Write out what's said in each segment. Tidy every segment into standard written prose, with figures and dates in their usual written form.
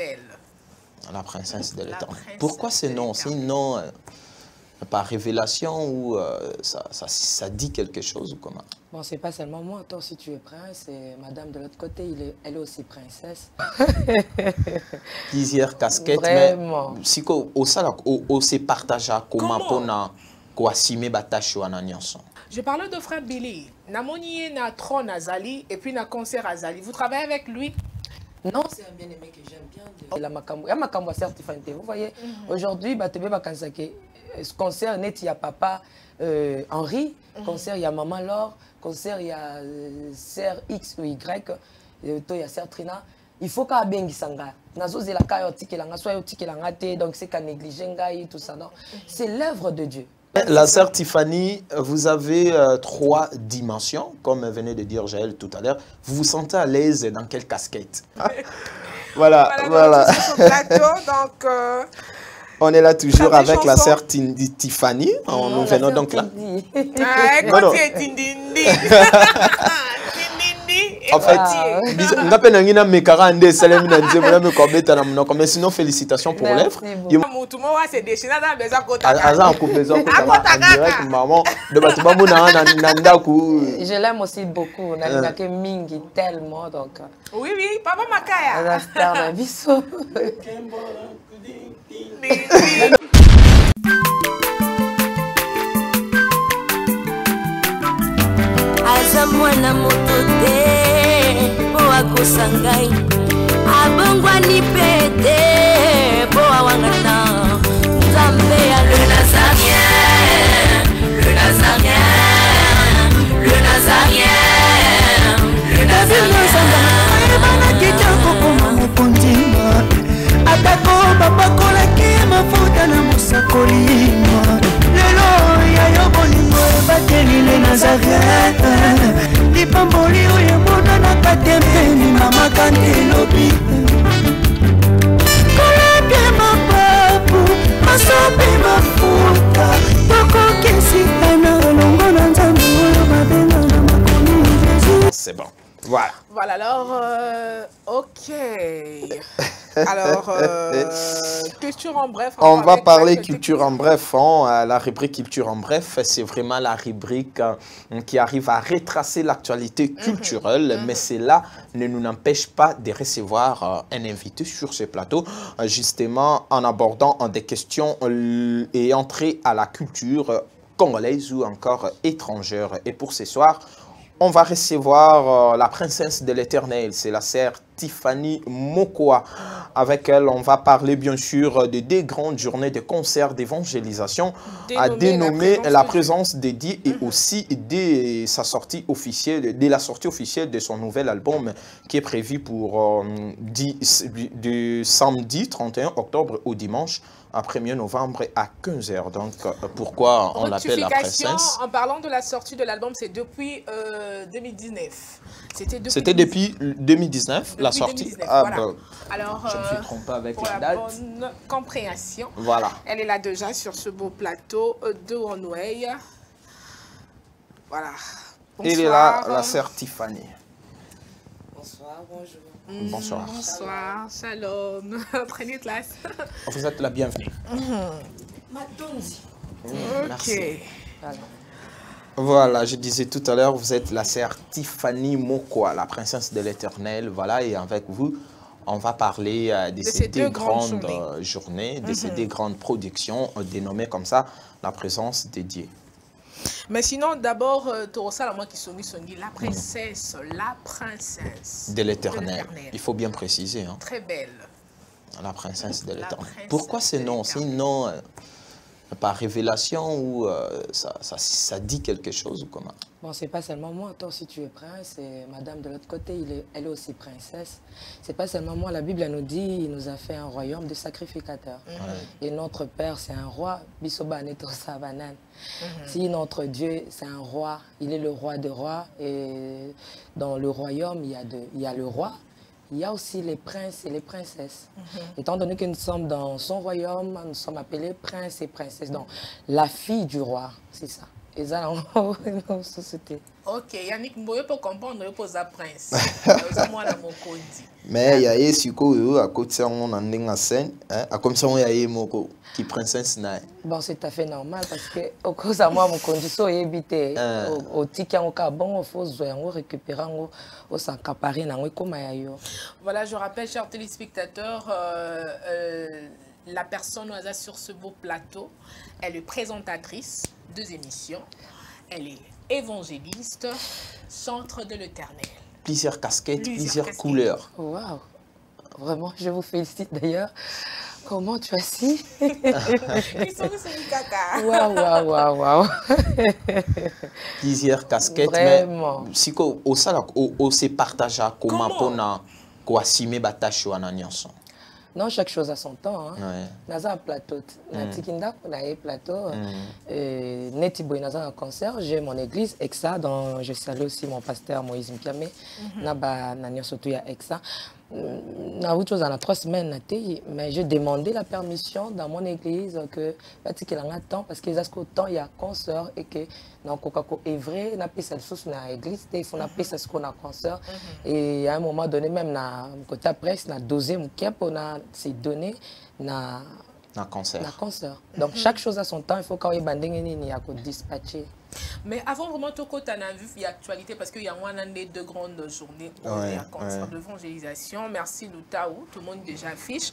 Belle. La princesse de l'Éternel. Pourquoi ce nom? C'est un nom par révélation ou ça dit quelque chose ou comment? Bon, c'est pas seulement moi. Toi aussi, tu es prince. Et madame de l'autre côté, elle est aussi princesse. Plusieurs casquettes. Vraiment. Mais si on se partage comment pour assumer la tâche ou Je parle de frère Billy. Namoni na tron Azali et puis na concert Azali. Vous travaillez avec lui? Non, c'est un bien-aimé que j'aime bien. Il y a ma certifiante. Vous voyez, aujourd'hui, ce concert net, il y a papa Henri, concert, il y a maman Laure, concert, il y a sœur X ou Y, il y a sœur Trina. Il faut qu'il y ait un sanga. Donc c'est qu'à négliger tout ça. C'est l'œuvre de Dieu. La sœur Tiffany, vous avez 3 dimensions, comme venait de dire Jaël tout à l'heure. Vous vous sentez à l'aise dans quelle casquette? Voilà. Sur ce plateau, donc, on est là toujours avec la sœur Tiffany. Nous venons donc là. En fait, mais sinon, félicitations pour l'œuvre. Je l'aime aussi beaucoup. Mingi tellement. Donc, oui, papa Makaya. Aza mwana moto te po akosa ngai abongwani pe te po awangata Nzambe ya le Nazarien, le Nazarien, le Nazarien, le Nazarien. Ebana kitoko koma mokondima atako bapakolaki mafuta na mosakolima lelo ya yo bolingo ebateli le Nazarien lipamboli oyo emonanaka te mpeni mama kandelobi kolapie mapapu masopi mafuta tokokisika na elongo na Nzambe oyo babenga na makomi Jésus. C'est bon. Voilà. Voilà, alors, ok. Alors, culture en bref. On va parler culture en bref. La rubrique culture en bref, c'est vraiment la rubrique qui arrive à retracer l'actualité culturelle, mais cela ne nous empêche pas de recevoir un invité sur ce plateau, justement en abordant des questions ayant trait à la culture congolaise ou encore étrangère. Et pour ce soir, on va recevoir la princesse de l'Éternel, c'est la sœur Tiffany Mokoa. Avec elle, on va parler bien sûr de 2 grandes journées de concerts d'évangélisation à dénommer la présence de Dieu et aussi de sa sortie officielle, de la sortie officielle de son nouvel album qui est prévu pour du samedi 31 octobre au dimanche à 1er novembre à 15 h. Donc, pourquoi on l'appelle la princesse? En parlant de la sortie de l'album, c'est depuis 2019. C'était depuis 2019, la sortie. 2019, ah, voilà. bah, alors, je me suis trompé avec pour la la date. bonne compréhension, Voilà. Elle est là déjà sur ce beau plateau de Onway. Voilà. Bonsoir. Elle est là, la sœur Tiffany. Bonsoir, bonjour. Bonsoir. Bonsoir, shalom. Prenez place. Vous êtes la bienvenue. Ok. Voilà, je disais tout à l'heure, vous êtes la sœur Tiffany Mokoa, la princesse de l'Éternel. Voilà, et avec vous, on va parler de ces 2 grandes journées, de ces 2 grandes productions dénommées comme ça, la présence de Dieu. Mais sinon, d'abord, Torosa, moi qui songi, la princesse de l'Éternel. Il faut bien préciser. Hein. Très belle. La princesse de l'Éternel. Pourquoi ce nom? C'est un nom par révélation ou ça dit quelque chose ou comment? Bon, c'est pas seulement moi. Toi aussi, tu es prince. Et madame de l'autre côté, elle est aussi princesse. C'est pas seulement moi. La Bible elle nous dit, il nous a fait un royaume de sacrificateurs. Et notre Père, c'est un roi. Si notre Dieu, c'est un roi, il est le roi des rois. Et dans le royaume, il y a le roi. Il y a aussi les princes et les princesses. Étant donné que nous sommes dans son royaume, nous sommes appelés princes et princesses. Donc, la fille du roi, c'est ça. eza na société. Ok, Yannick Mboyo peut comprendre, il pose à prince. Moi, la mokondi. Mais il y a des sikoyo à côté de on en est en scène, à comme ça on y a des moko qui princesse naï. Bon, c'est tout à fait normal parce que au cause de moi mon condition est habité au ticket en cas bon faut récupérer au s'accaparer na comme ayo. Voilà, je rappelle chers téléspectateurs la personne sur ce beau plateau, elle est présentatrice 2 émissions. Elle est évangéliste, centre de l'Éternel. Plusieurs casquettes, plusieurs couleurs. Waouh, vraiment, je vous félicite d'ailleurs. Comment tu as su? Ils sont caca. Waouh. Plusieurs casquettes, vraiment. Mais si au se partage comment pour assumer la tâche ou en Non, chaque chose a son temps. Hein. Ouais. Naza un plateau. Natikinda, on a un plateau. Netiboy, naza un concert. J'ai mon église, Exa, dont je salue aussi mon pasteur Moïse Mpiame. Naba, nanya surtout ya Exa. Na autre chose, en 3 semaines, mais j'ai demandé la permission dans mon église que qu'il en a temps parce que temps il y a concert et que non Coca-Cola est vrai, n'a pas ça sous na église, il faut n'a pas ça ce qu'on a concert et à un moment donné même na côté presse na 2e cap on a ces données na concert. Donc chaque chose a son temps, il faut quand il banding ni à dispatcher. Mais avant vraiment tout côté on a vu l'actualité parce qu'il y a des 2 grandes journées concert d'évangélisation. Merci Lutaou, tout le monde déjà affiche.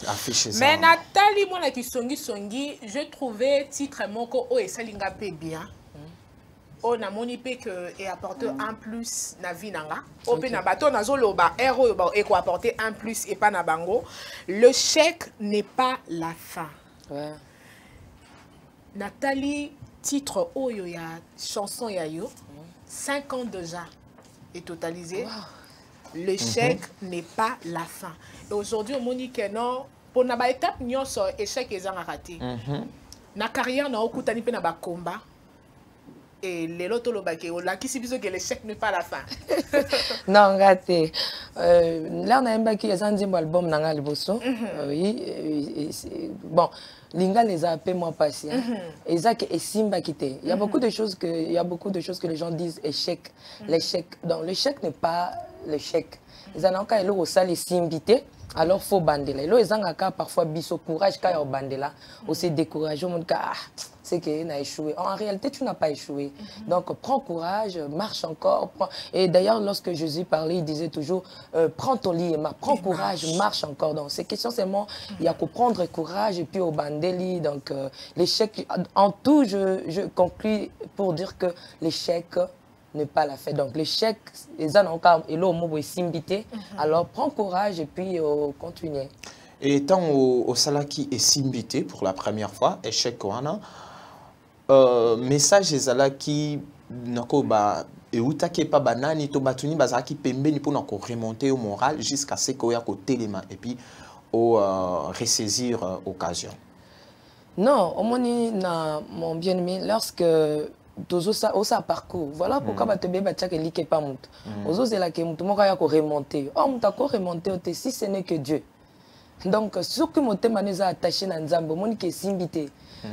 Mais Nathalie moi la qui songi, je trouvais titre moko o et salinga pe bien. On a moni pe que et apporter un plus na vie nanga. O pe na bato na zoloba héros et quoi apporter un plus et pas na bango. Le chèque n'est pas la fin. Ouais. Nathalie, titre Oyo ya chanson yayo, 5 ans déjà est totalisé. Wow. Le chèque n'est pas la fin. Et aujourd'hui, on dit que non, pour na étape nyonso échec est raté. Na carrière na okutani pe na ba combat. Et les loto lo bake o la kisi biso que l'échec n'est pas la fin. Non, raté. Là on a un bac qui est un album nanga liboso. Oui, bon, linga les a appelés moi passé. Et ça que simba quitté. Il y a beaucoup de choses que les gens disent échec, l'échec. Donc l'échec n'est pas l'échec. Ils en ont quand ils ont ça les simbité. Alors faut bander là. Ils ont parfois biso courage quand ils ont bandé là. On s'est découragé au monde c'est qu'il a échoué. En réalité, tu n'as pas échoué. Donc, prends courage, marche encore. Et d'ailleurs, lorsque Jésus parlait, il disait toujours, prends ton lit et prends courage, marche encore. Donc, ces questions, c'est moi, il y a qu'à prendre courage et puis au bandeli. Donc, l'échec, en tout, je conclus pour dire que l'échec n'est pas la fête. Donc, l'échec, alors prends courage et puis continue. Et tant au Salaki est simbité pour la première fois, échec Koana, message Salaki nako ba et utake pas banani to batuni bazaki pembe ni pour nako remonter au moral jusqu'à ce qu'il y a côté téléma et puis au ressaisir occasion. Non, au moni na mon bien-aimé lorsque tozo ça parcours voilà pourquoi ba te beba tchaka like pas mutu ozo zela ke mutu moko ya ko remonter mutu ko remonter si ce n'est que Dieu. Donc, ce que mon thème est attaché à Nzambo, mon qui est simbité.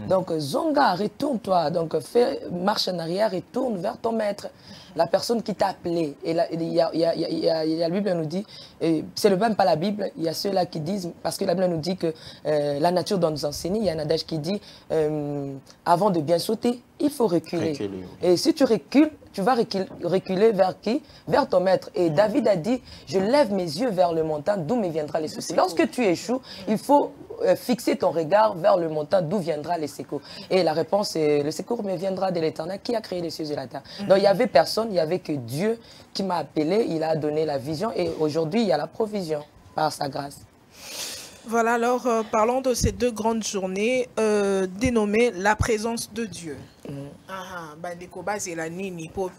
Donc, Zonga, retourne-toi. Donc, fais marche en arrière, retourne vers ton maître, la personne qui t'a appelé. Et là, il y a la Bible nous dit, c'est le même pas la Bible, il y a ceux-là qui disent, parce que la Bible nous dit que la nature doit nous enseigner, il y a un adage qui dit, avant de bien sauter, il faut reculer. Et si tu recules, tu vas reculer vers qui? Vers ton maître. Et David a dit, je lève mes yeux vers le montant, d'où me viendra les soucis. Lorsque tu échoues, il faut fixer ton regard vers le montant, d'où viendra les secours. Et la réponse est, le secours me viendra de l'Éternel, qui a créé les cieux et la terre. Donc il n'y avait personne, il n'y avait que Dieu qui m'a appelé, il a donné la vision. Et aujourd'hui, il y a la provision par sa grâce. Voilà, alors parlons de ces 2 grandes journées dénommées la présence de Dieu.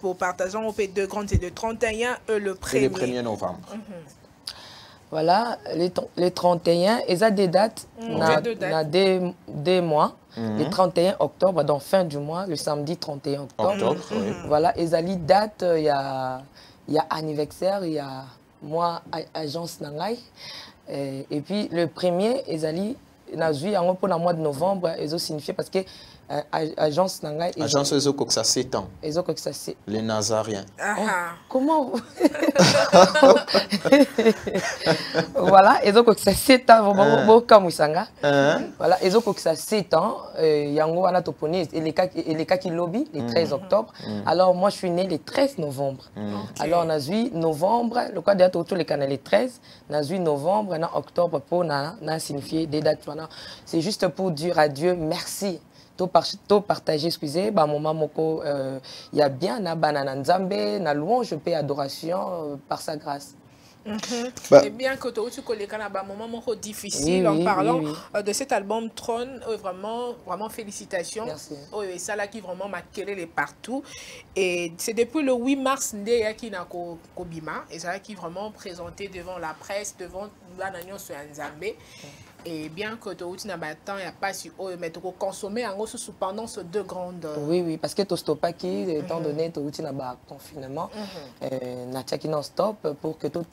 Pour partager on fait 2 grandes, c'est le 31 et le 1er novembre. Voilà, les 31, ils ont des dates, des mois. Le 31 octobre, donc fin du mois, le samedi 31 octobre. Voilà, ils ont des dates, il y a anniversaire, il y a moi, agence Nangai. Et puis le premier, ils ont pour le mois de novembre, ils ont signifié parce que agence Nanga. Agence Ezoko, ça 7 ans. Ezoko, ça c'est. Les Nazariens. Comment voilà, Ezoko, ça 7 ans. Voilà, Ezoko, ça 7 ans. Yango, Ana Toponi, et les cas qui lobby, le 13 octobre. Alors, moi, je suis né le 13 novembre. Alors, on a vu novembre, le cas de tous les canaux, le 13. On a vu novembre, on a octobre pour signifier des dates. C'est juste pour dire à Dieu merci. Tout partager, excusez, maman moko, il y a bien na banana nzambe, na louange, paix, adoration par sa grâce. Et bien que tu connais un moment difficile en parlant de cet album Trône, vraiment félicitations. Merci. Et ça là qui vraiment m'a querellé partout. Et c'est depuis le 8 mars qui n'a Kobima et ça qui vraiment présenté devant la presse, devant la nation sur Nzambe. Et bien que tu n'as pas temps, il n'y a pas si haut, mais tu peux consommer pendant ces 2 grandes... Oui, parce que tu stoppes qui, étant donné que tu n'as pas confinement, tu non stop pour que tout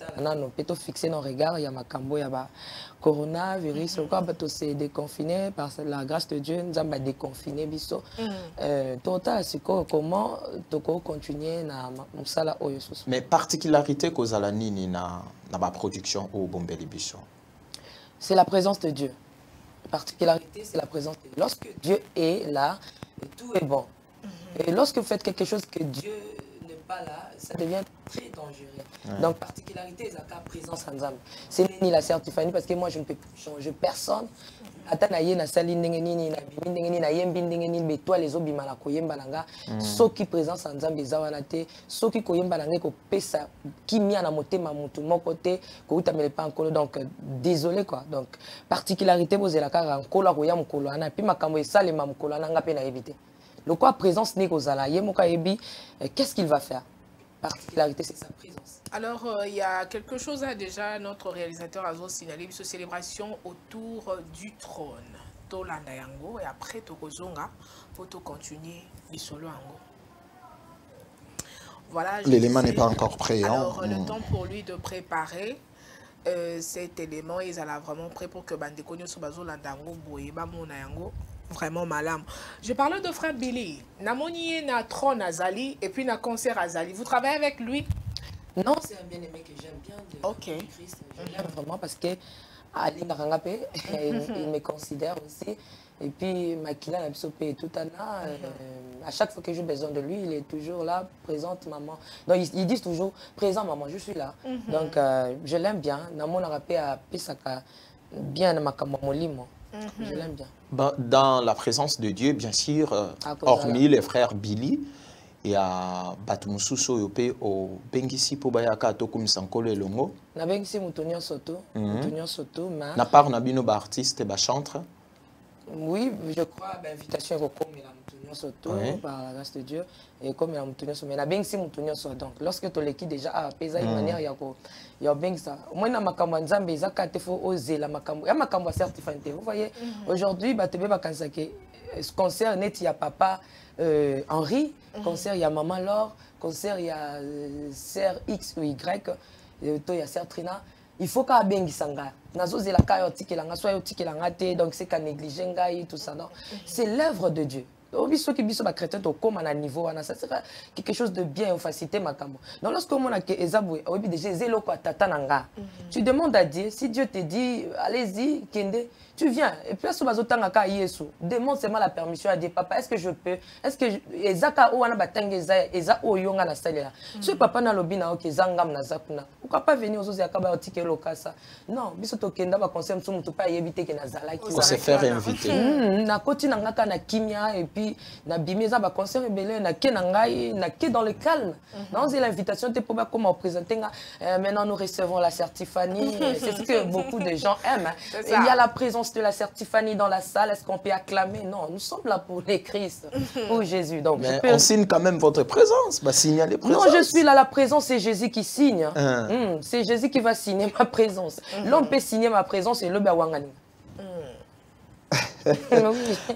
peut fixer nos regards, il y a ma cambo, il y a coronavirus, le corps peut se déconfiner par la grâce de Dieu, nous avons déconfiné biso. Total, c'est comment tu peux continuer na musala oyo. Mais particularité que la nini na ba production au Bombeli biso. C'est la présence de Dieu. La particularité, c'est la présence de Dieu. Lorsque Dieu est là, tout est bon. Et lorsque vous faites quelque chose que Dieu n'est pas là, ça devient très dangereux. Donc, particularité, c'est la présence en Zambie. C'est ni la certification parce que moi, je ne peux changer personne. Atanaye na sali ndenge nini na bimi ndenge nini na yembi ndenge nini betwa les obima na koyemba nanga soki présence en Nzambe zawana te soki koyemba nanga ko pesa kimia na motema mutu moko te ko utamele pa nkolo donc désolé quoi donc particularité bozela kaka nkolo ko ya mukolo ana pi makambo esale ma mukolo nanga pe na éviter le quoi présence ne kozala yemoka yebi qu'est-ce qu'il va faire particularité c'est sa présence. Alors, il y a quelque chose à déjà notre réalisateur a signalé, une célébration autour du trône. Tolanda yango et après Tokozonga pour continuer l'isolo yango. Voilà. L'élément n'est pas encore prêt. Alors, le temps pour lui de préparer cet élément, ils allaient vraiment prêt pour que Bandekonyo Sobazo Landango Boyeba Mona yango. Vraiment malam. Je parlais de frère Billy. Namoni na trône Azali et puis na concert Azali. Vous travaillez avec lui? Non, c'est un bien-aimé que j'aime bien de Christ. Je l'aime vraiment parce que Ali Narangapé, il me considère aussi. Et puis Makila Nabisopé et tout à chaque fois que j'ai besoin de lui, il est toujours là, présente maman. Donc ils disent toujours présent maman, je suis là. Donc je l'aime bien. Namo Narapé a Pisaka bien Makamamolimo. Je l'aime bien. Dans la présence de Dieu, bien sûr, hormis les frères Billy, il y a Batumususo Yope au Bengisi Pobayaka Tokum Sankolo et Longo. Na Bengisi Moutonio Soto. Moutonio Soto, ma. Na part Nabino ba artiste et ba chantre. Oui, je crois l'invitation est comme la Moutonio Soto par la grâce de Dieu et comme la Moutonio Soto. Mais na Bengisi Moutonio Soto. Donc lorsque tu l'équipe déjà a pesa une manière il y a Bengisa. Moi na makambo nzambe ezaka te fo oser la makambo. Ya makambo certifié. Vous voyez aujourd'hui batebe ba kansake ce concert net il y a papa Henri, concert il y a maman Laure, concert il y a sœur X ou Y, il y a sœur Trina. Il faut qu'à bengisanga. Nazo zelaka yo tikelanga, soit yo tikelanga te, donc c'est qu'à négliger ngai tout ça non. C'est l'œuvre de Dieu. Ceux qui sont chrétiens au comme à niveau, ça sera quelque chose de bien, facilité makambo. Donc lorsque on a que ezaboué, au déjà zélo quoi tatananga. Tu demandes à Dieu, si Dieu te dit allez-y, kende, tu viens. Et puis sur bazotanga ka Yesu, demande seulement la permission à Dieu, papa, est-ce que je peux? Est-ce que ezaka ou ana batanga eza oyonga na salela. Ce papa na lobina o kezangam na zakuna. Pourquoi pas venir aux autres akaba otikelo kasa? Non, biso to kenda ba conseil mutu mutu pa yebite ke na zalaki. Faut se faire inviter. Na koti na ngaka na kimia et puis na bimeza ba concert belé na ke na ngai na ke dans le calme. Non, c'est l'invitation te pour comment présenter maintenant nous recevons la Certifanie, c'est ce que beaucoup de gens aiment. Il y a la présence de la Certifanie dans la salle, est-ce qu'on peut acclamer? Non, nous sommes là pour les Christ, pour Jésus. Donc mais on signe quand même votre présence, bah signaler présence. Non, je suis là, la présence c'est Jésus qui signe. C'est Jésus qui va signer ma présence. L'homme peut signer ma présence et le Bawangani.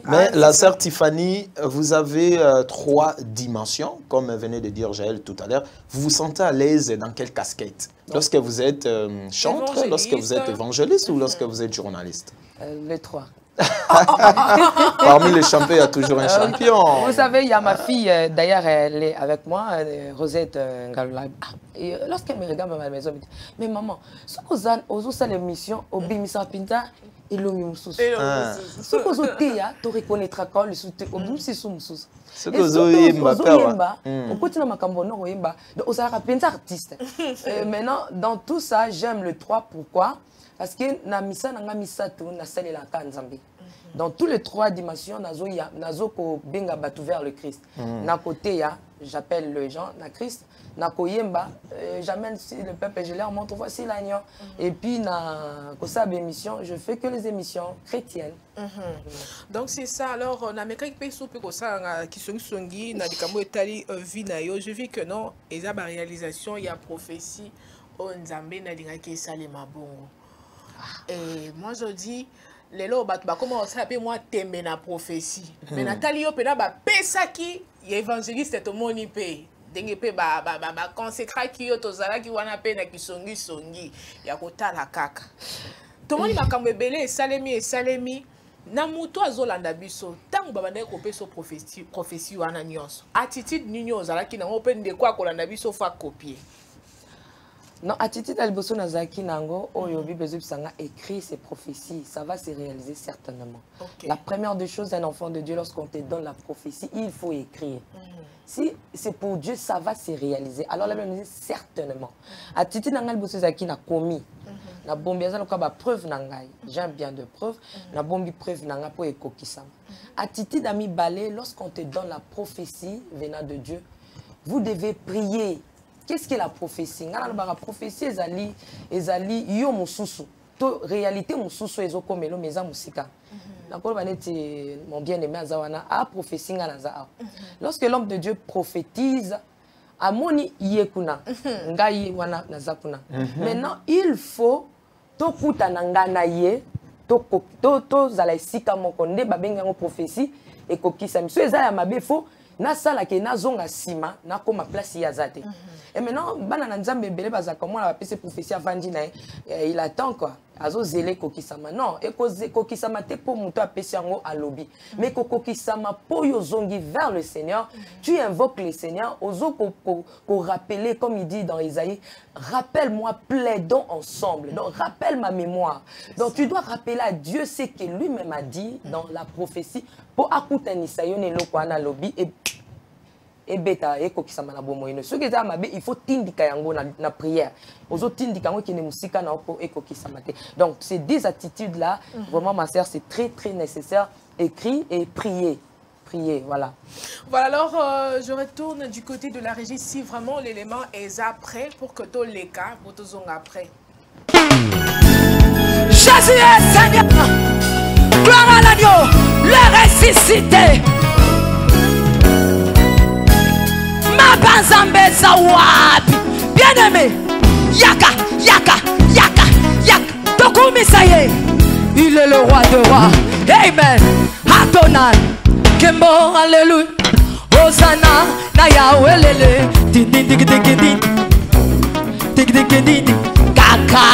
Mais la sœur Tiffany, vous avez 3 dimensions, comme venait de dire Jaël tout à l'heure. Vous vous sentez à l'aise dans quelle casquette? Lorsque vous êtes chantre, lorsque vous êtes évangéliste ou lorsque vous êtes journaliste? Les 3. Parmi les champions, il y a toujours un champion. Vous savez, il y a ma fille, d'ailleurs, elle est avec moi, Rosette Ngaloula. Lorsqu'elle me regarde à la maison, elle me dit, mais maman, si vous avez l'émission, au Bimisa Pinta, il y a une souci. Si vous avez tu reconnaîtras quand le soutien au Bimisa Soumsous. Ce que vous avez on continue à m'accompagner, donc vous avez un artiste. Maintenant, dans tout ça, j'aime le 3. Pourquoi? Parce que na misa na misa tu na sali la kanzambi. Dans tous les 3 dimensions, nazo ko benga batu vers le Christ. Na côté ya, j'appelle les gens na Christ. Na koyemba, j'amène le peuple et je leur montre voici l'agneau. Et puis na kosa émission, je fais que les émissions chrétiennes. Donc c'est ça. Alors na meka qui peso pe kosa qui songi na dikamo etali vie na yo, je vis que non, eza ba réalisation, il y a prophétie o nzambe na linga ki sale mabongo. Et moi je dis les lots bah comment ça appelle moi t'aimer la prophétie mais Nathalie yo pena ba pesa qui évangéliste to moni pe dengue pe ba consécrat qui yo tozala ki wana pe na kisongi ya kotala kaka to moni makambo ebele salemi na muto azolanda biso tango babanda ko peso prophétie wana nyonso attitude nini ozala ki na ngo pe ndeko akolanda biso fa copier. Non, attitude à l'Ibosso Nazaki Nango, Oyobi Bezubsanga écrit ses prophéties, ça va se réaliser certainement. La première des choses d'un enfant de Dieu, lorsqu'on te donne la prophétie, il faut écrire. Si c'est pour Dieu, ça va se réaliser. Alors la Bible dit certainement. Attitude Nangal Bosso Nazaki n'a commis. Na bombi azalo ka ba preuve nangai. J'aime bien de preuves. Na bombi preuve nanga po ekokisama. Attitude ami balé, lorsqu'on te donne la prophétie venant de Dieu, vous devez prier. Qu'est-ce que la prophétie? La prophétie ezali yo mususu. To réalité mususu ezokomelo meza musika. Mon bien-aimé azawana a prophétie nganaza. Lorsque l'homme de Dieu prophétise, amoni yekuna ngai wana nazakuna. Maintenant, il faut to kuta nangana ye to zala sika mokonde babenga ngo prophétie et kokisa miso ezala mabe fo na sala ke na zonga sima na koma place ya zate. Et maintenant, bana nzambe belé bazaka moi la PC prophétie avandi na il attend quoi. Azo zélé kokisama. Non, et kokisama te pour muto apesi yango à lobby. Mais kokisama po yo zongi vers le Seigneur, tu invoques le Seigneur, ozo ko rappeler comme il dit dans Isaïe, rappelle-moi, plaidons ensemble. Donc rappelle ma mémoire. Donc tu dois rappeler à Dieu ce que lui-même a dit dans la prophétie pour akutani sayone lokwana lobby et beta et kokisama na bomoino. Ce que mabe il faut tindika yango na prière. Ozo tindika yango ki ne musika na oko et kokisama te. Donc ces 10 attitudes là, vraiment ma sœur, c'est très très nécessaire. Écrire et prier. Prier, voilà. Voilà, alors je retourne du côté de la régie si vraiment l'élément est après pour que tous les cas, vous tous après. Jésus est Seigneur, gloire à l'agneau, le ressuscité. Banzambe Zawapi, bien-aimé, Yaka, Tokumi Saye, il est le roi de rois, Amen, Adonai, Kembo, Alléluia, Hosanna, Naya, Lele, Ding, Kaka.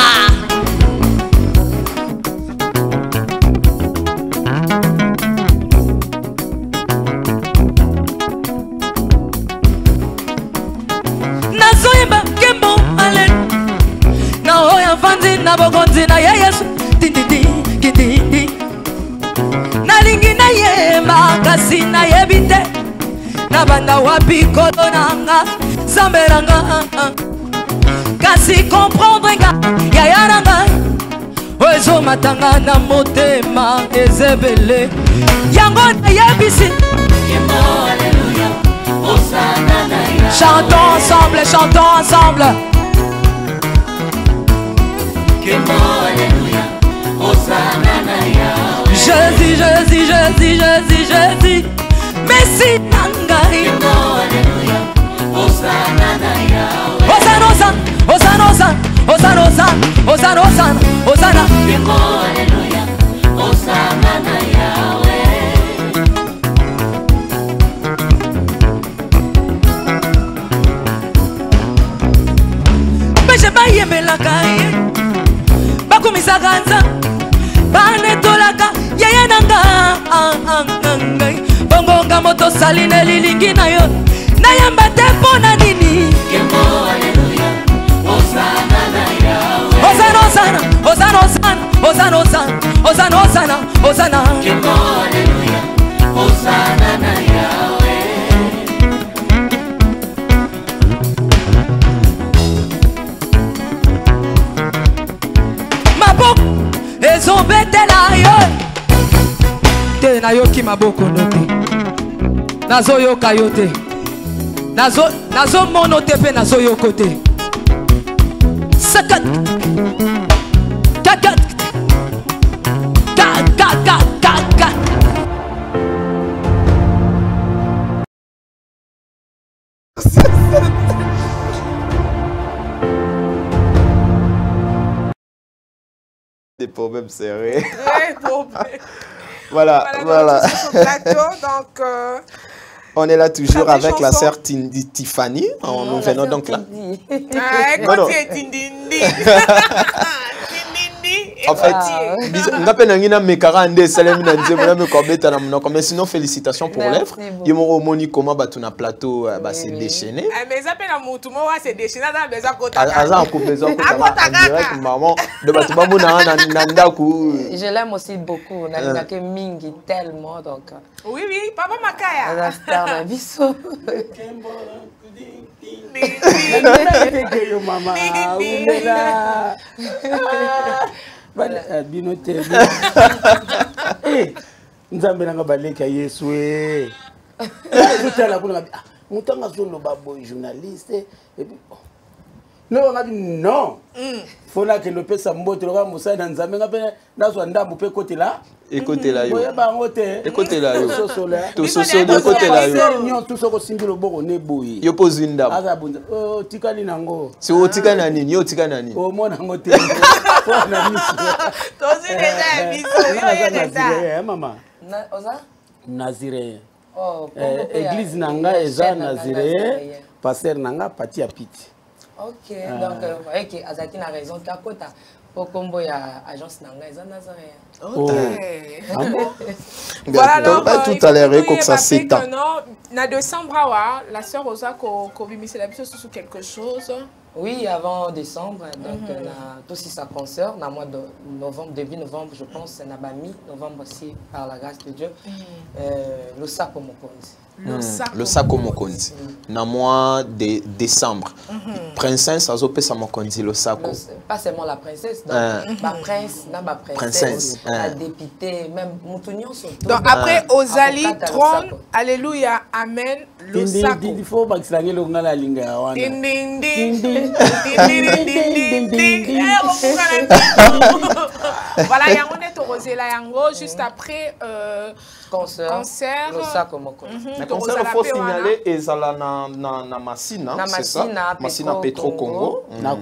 Na bogonzi na yesu tindi nalingi na yemba kasi na yebite na banda wapi kodonanga zamberanga kasi comprendre nga yayaranga ozo matanga na motema ezebele yango na yebisi alléluia osana na ya chantons ensemble Alléluia, Hosanna na Yahweh. Jésus, Messie nangai. Alléluia, Hosanna na Yahweh. Hosanna. Alléluia, Hosanna na Yahweh. Mais je vais y aimer la caille. Bakumisaganza banetolaka yeye na ntango tosali na lilingi na yo nayamba te mpo na nini Osana, Osana, Osana, Osana, Osana, Osana, Osana, Osana, Hallelujah, Hosanna na Yahweh. Maboko ezobetela yo te nayoki maboko no te nazoyoka yo te nazomona te mpe nazoyoko te sakat kakat kakakakaka Des problèmes sérieux. Très problème. Voilà. Donc, on est là toujours avec la sœur Tiffany. Nous venons donc là. En fait, mais sinon félicitations pour l'œuvre. Il m'a remonté comment batuna plateau s'est déchaîné. Mais ça peine mon tout moi c'est déchaîné dans mais ça côté. Je l'aime aussi beaucoup. On que mingi tellement donc. Oui papa Makaya. La star d'un biso. Maman, binote nzambe nanga baleka yesu e utala kuna mutanga zolo babo journaliste et puis non ngabi non fona ke le pesa mbote lo musa na nzambe ngabe nazwa ndambu pe côté là écoutez là yo écoutez là yo tout soso écoutez là yo nyon tout soko simbi lo boko ne boyi yo pose une dame aza bunza oh tikali nango si o tikana nini yo tikana nini o mona ngote fona miso tozi déjà biso maman Oza Naziré. Oh, église nanga eza Naziré, pasteur nanga pati ya piti. OK, donc vous voyez que Azaki a raison kakota. Pour combo ya agence nanga eza Nazaré. OK. Voilà alors tout à l'heure que ça s'étend. Na décembre la sœur Oza ko bimisé la biso sous quelque chose. Oui, avant décembre, donc on a tout ça concert, dans le mois de novembre, début novembre, je pense, on a mi-novembre aussi, par la grâce de Dieu, le Sako Mokonzi. Le Sako Mokonzi. Dans le mois de décembre, princesse, a opé sa Mokonzi, le Sako. Pas seulement la princesse, donc ma prince, ma princesse, la députée, même Moutounion surtout. Donc après, Ozali, trône, alléluia, amen, le Sako. Il faut que tu aies la linga. Ding ding ding. Voilà, il y a un rosé là, juste après concert. Le Sako Mokonzi. Le concert, il faut signaler, et ça là na Massina, c'est ça? Massina Petro Congo. Na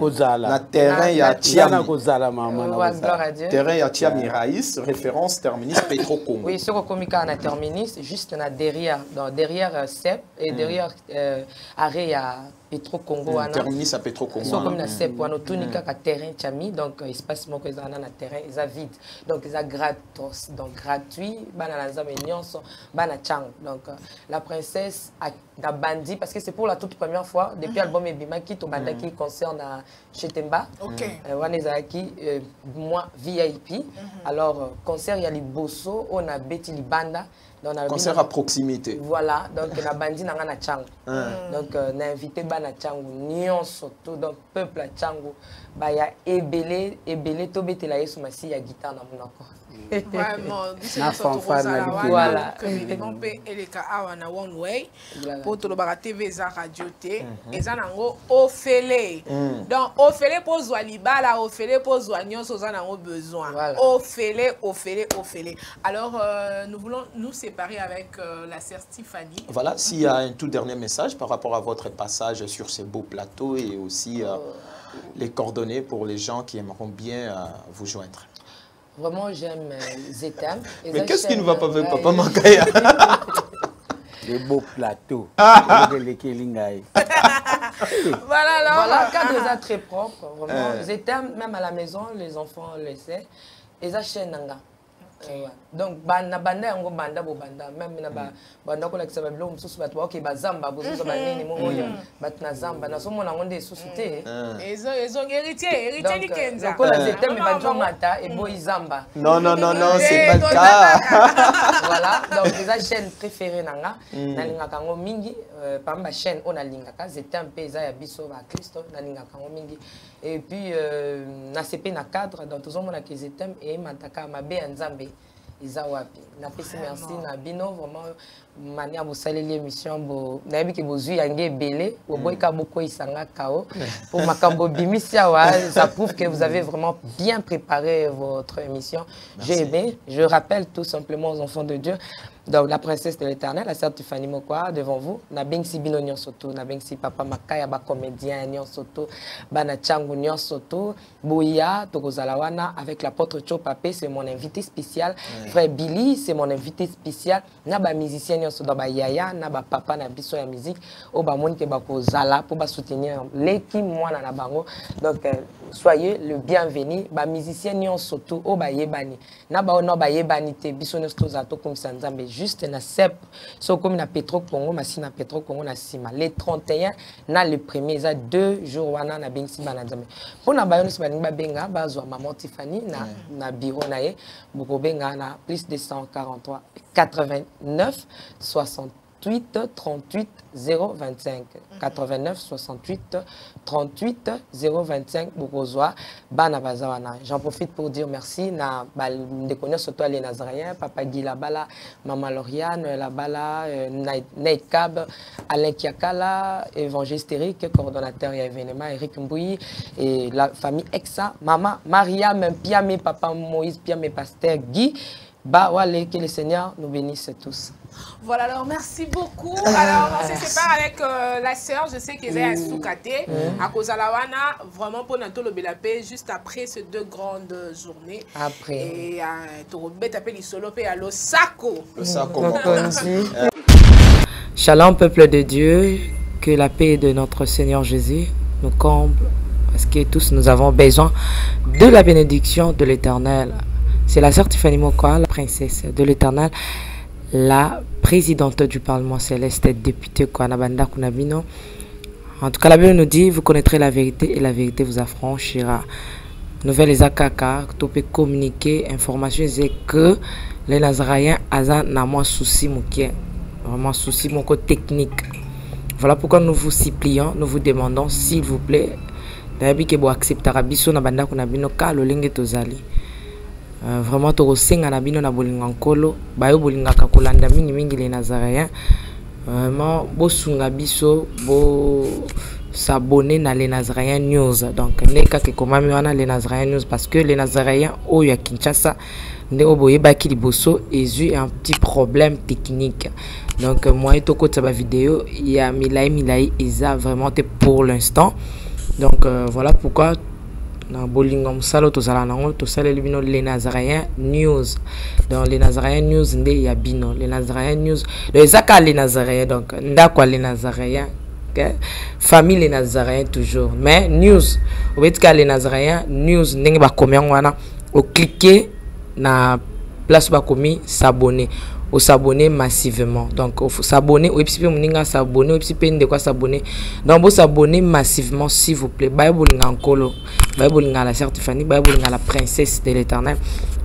terrain, il y a Tiami. Terrain, il y a Tiami Raïs, référence terminus Petro Congo. Oui, ce qu'on a terminus, juste derrière CEP et derrière arrêt à Petro Congo. Terminus à Petro Congo. C'est comme la CEP, on a tout un terrain Tiami, donc espace qui est dans le terrain, il est vide. Donc il est gratos, donc gratuit, donc la princesse a bandi parce que c'est pour la toute première fois depuis l'album Ebima qui qui concerne Chetemba. On est moi VIP. Alors concert il y a les bosso, on a Betty Libanda. Concert à proximité. Voilà, donc on a bandi dans la Tchango. Donc on a invité Bana Tchango, Nyon surtout, donc peuple à Tchango. Bah il y a Ebele Tobete la Yesu Massi, il y a guitare dans mon accord. Vraiment, voilà. Et les cas à one way pour tout le bar TV za radio T et ça nango ofele. Donc ofele pour Zwaliba la ofele pour Zwanyon so ça nango besoin. Ofele. Alors nous voulons nous séparer avec la sœur Tiffany. Voilà, s'il y a un tout dernier message par rapport à votre passage sur ces beaux plateaux et aussi les coordonnées pour les gens qui aimeront bien vous joindre. Vraiment, j'aime Zetam. Mais qu'est-ce qui ne va pas avec Papa Makaya? Les beaux plateaux. Voilà, alors. Voilà, cadre déjà très propre. Vraiment. Zetam, même à la maison, les enfants le savent. Et ça, chez Nanga. Donc na banda yango banda bo banda même na banda ko la kisa ba bilo mususu bat ok ba zamba bo so ba nini mo oyo bat na zamba na so mona ngonde susute ezo héritier ni kenza ko la zetem ba jomata e boy zamba non c'est pas le cas. Voilà, donc les chaînes préférées nanga na lingaka ngo mingi pamba chaîne on a lingaka zetem peza ya biso ba Kristo na lingaka ngo mingi et puis na CP na cadre donc tout mona que zetem et mataka mabe ya nzambe Isa wapi. Na pesi merci na bino vraiment mania bo saleli émission bo na yebi ke bozui yange belé bo boyka boko isanga kao pour makambo bimisia wa ça prouve que vous avez vraiment bien préparé votre émission. J'ai aimé. Je rappelle tout simplement aux enfants de Dieu. Donc la princesse de l'Éternel, la sœur Tiffany Mokwa devant vous. Na bengsi bino nyon soto, na bengsi papa Makaya ba comédien nyon soto, bana changu nyon soto, boya tokozalawana avec l'apôtre Cho Papé, c'est mon invité spécial. Frère Billy, c'est mon invité spécial. Na ba musicien nyon soto ba yaya, na ba papa na biso ya musique, o ba moni ke ba kozala pour ba soutenir l'équipe moi na bango. Donc soyez le bienvenu. Ba musicien nyon soto o ba yebani. Na ba ono ba yebani te biso nyon soto za to comme ça nzambe juste na CEP, so comme na Petro Congo, na Petro Congo na Sima. Les 31, na le premier, ça 2 jours wana na bengsi banazame. Pour na bayon se baninga benga, bazwa maman Tiffany na bureau na ye, boko benga na plus de 143 89 68 38 025 89 68 38 025 Bokozwa Bana Bazawana. J'en profite pour dire merci na de connaître surtout les Nazariens, Papa Guy Labala, Maman Lauriane Labala, Nate Cab, Alain Kiakala, évangéliste Eric, coordonnateur et événement Eric Mbouyi et la famille Exa, Maman Maria, même Piamé, Papa Moïse, Piamé, Pasteur Guy. Bah, ouais, que le Seigneur nous bénisse tous. Voilà, alors merci beaucoup. Alors, on se sépare avec la sœur. Je sais qu'elle est à Soukate, à Kozalawana, vraiment pour Nato le Belapé, juste après ces 2 grandes journées. Après. Et à Torobet, appelle Isolope à l'Osako. Shalom, peuple de Dieu, que la paix de notre Seigneur Jésus nous comble, parce que tous nous avons besoin de la bénédiction de l'Éternel. C'est la sœur Tiffany Mokwa, la princesse de l'Éternel, la présidente du Parlement céleste, députée Kwanabanda Kunabino. En tout cas, la Bible nous dit, vous connaîtrez la vérité et la vérité vous affranchira. Nouvelle Zakaka, tu peux communiquer, information, c'est que les Nazaraïens ont moins souci, vraiment souci, mon côté technique. Voilà pourquoi nous vous supplions, nous vous demandons, s'il vous plaît, d'accepter la biso na banda kunabino ka lo lenge tozali. Vraiment to senga na bino na bolinga nkolo bayo bolinga ka kolanda mingi les Nazaréens vraiment bo sunga biso bo s'abonner na les Nazaréens news donc neka ke komami wana les Nazaréens news parce que les Nazaréens o ya Kinshasa ne oboye ba ki liboso ezu un petit problème technique donc moi to ko taba vidéo il y a milai eza vraiment pour l'instant donc voilà pourquoi na bolinga musalo tozala nango tosala libino les Nazaréens news dans les Nazaréens news ndé ya bino les Nazaréens news les zaka les Nazaréens donc ndakwa les Nazaréens okay? Famille les Nazaréens toujours mais news obetika les Nazaréens news ndenge ba komyango wana o cliquer na place ba komi s'abonner au s'abonner massivement donc s'abonner ou epipe moninga s'abonner ou epipe de quoi s'abonner donc vous s'abonner massivement s'il vous plaît bible ngakolo bible ngala sœur Tiffany bible ngala princesse de l'Éternel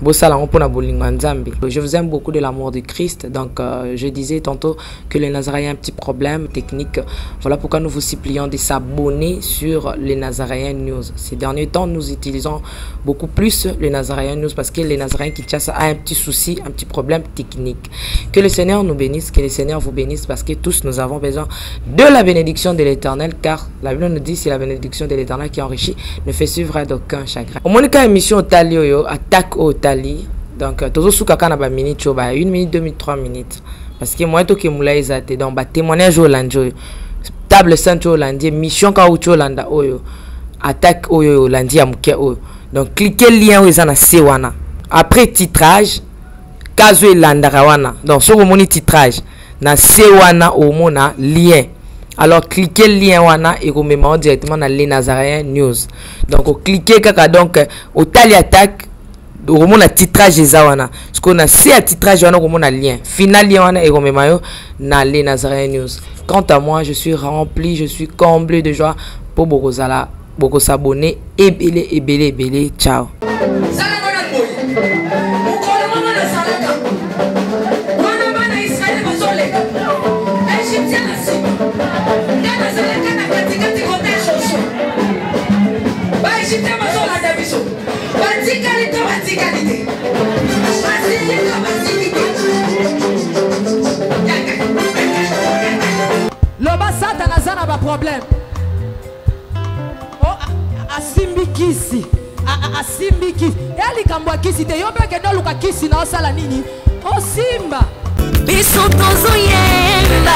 bo sala on pona bolinga nzambe. Je vous aime beaucoup de l'amour de Christ donc je disais tantôt que les Nazaréens un petit problème technique, voilà pourquoi nous vous supplions de s'abonner sur les Nazaréens news. Ces derniers temps nous utilisons beaucoup plus les Nazaréens news parce que les Nazaréens Kinshasa a un petit souci, un petit problème technique. Que le Seigneur nous bénisse, que le Seigneur vous bénisse parce que tous nous avons besoin de la bénédiction de l'Éternel car la Bible nous dit c'est la bénédiction de l'Éternel qui enrichit, ne fait suivre d'aucun chagrin. Au moins émission Tali Oyo attaque au Tali donc toujours sous kakana ba minute choba 1 minute 2 minutes 3 minutes parce que moi to ke moula ezate donc ba témoignage au lanjo table sainte au landie mission ka au landa oyo attaque oyo landie ya muke oyo donc cliquez lien oyo za na sewana après titrage kazo elandaka wana donc sur le titrage na sewana au mona lien alors cliquez lien wana et remettez directement dans les Nazaréens news donc cliquez kaka donc au tali attaque okomona titrage eza wana parce qu'on a si à titrage wana okomona lien final lien wana ekomema yo na les Nazarene News. Quant à moi, je suis rempli, je suis comblé de joie pour bokozala boko s'abonner ebele ciao. Loba Satan azana ba problème. Oh asimbi kisi. Asimbi kisi. Yali kambwa kisi te yobe ke doluka kisi na osala nini? O simba. Biso tozo yemba.